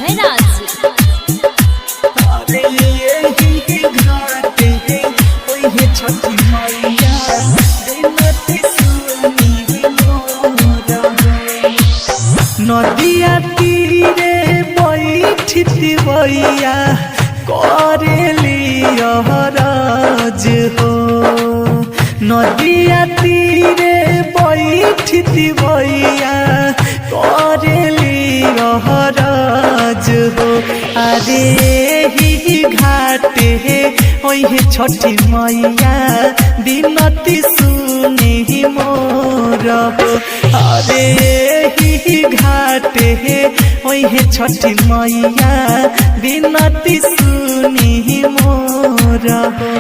निर्भय नदिया तीरे बैठती भैया करेली राज हो। नदिया तीरे बैठती भैया करेली राज हो। अरे ही घाटे ओहे छठी मैया बिनती सुनी मोर हो। अरे ही घाटे ओहे छठी मैया बिनती सुनी मोर हो।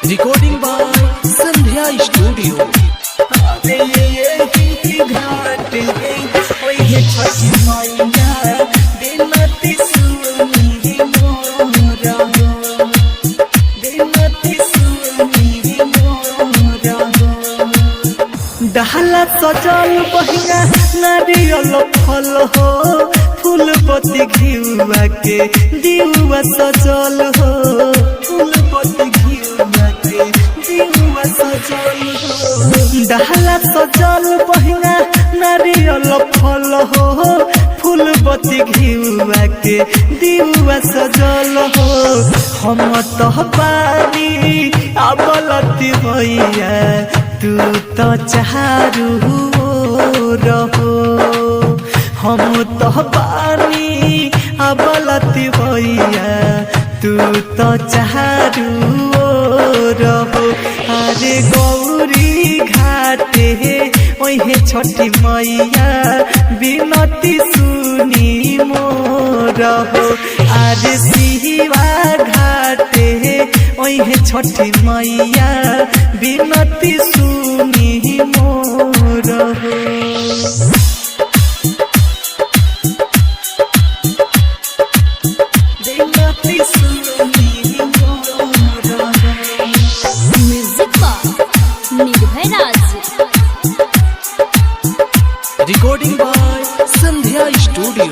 Recording by Sandhya studio. डहला सजल बहिना नारियल फल हो। फूलपति घिउआ के दिउआ सजल हो। फूलपति घिउआ के दिउआ सजल हो। डहला सजल बहिना नारियल फल हो। फूलपति घिउआ के दिउआ सजल हो। हम तो पानी अबलती भैया तू तो चारू रहो। हम तो पानी अबलती भैया तू तो चारू रहो। अरे गौरी घाटे ओहे छठी मैया बिनती सुनी मोर हो। अरे सिवा घाटे ओहे छठी मैया बिनती सुनी मोर हो। Recording by Sandhya studio.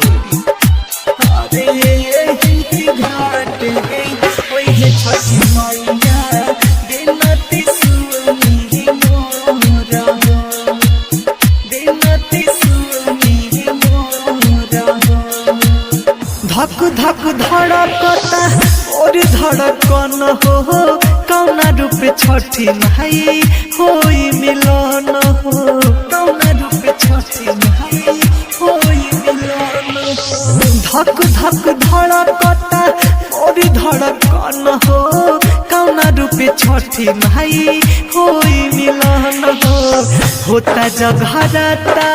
धक धक धड़कता और धड़कन हो। कौना रूप छठी माई होई मिलन हो। कौना रूप छठी माई होई मिलन हो। धक धक धड़कता और धड़कन हो। कौना रूप छठी माई होई मिलन हो। होता जगहराता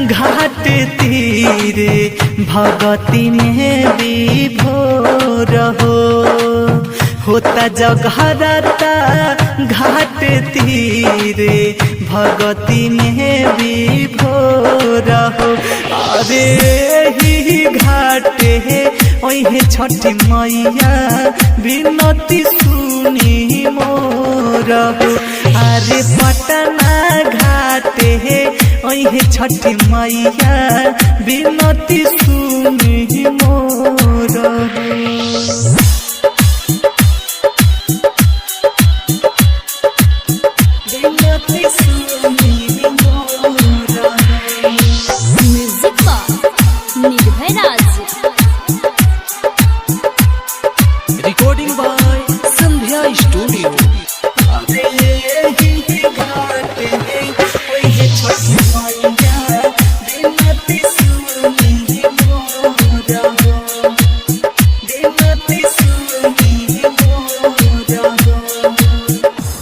घाट तीरे भगती में विभोर हो। होता जगहराता घाट तीरे भगती में विभोर हो। अरे ही घाटे ओहे छठी मैया बिनती सुनी मोर हो। अरे पटना घाटे ओहे छठी मैया बिनती सुनी मोर हो। Recording by Sandhya studio.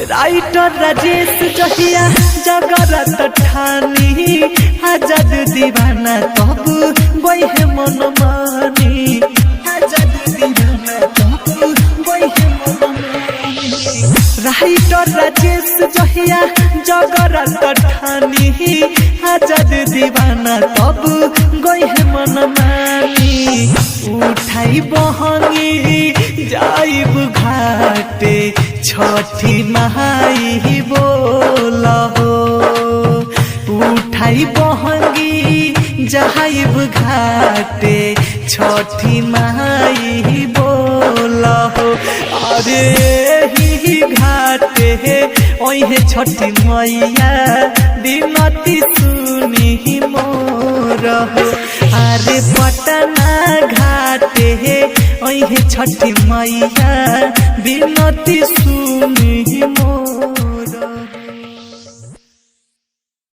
Writer Rajesh जहिया जगरत ठानी आजाद दीवाना तब बहे मन मानी। आजाद दीवाना तब बहे मन मानी। राइटर राजेश जहिया जगरत ठानी आजाद दीवाना तब गई है मन मानी उठाई बहंगी जाइब घाटे छठी महाई बोला हो उठाई बहंगी जाइब घाटे छठी महाई बोला हो अरे ही घाटे ओहे छठी मैया दिनती सुनी मोर हो अरे पटना घाटे ओहे छठी मैया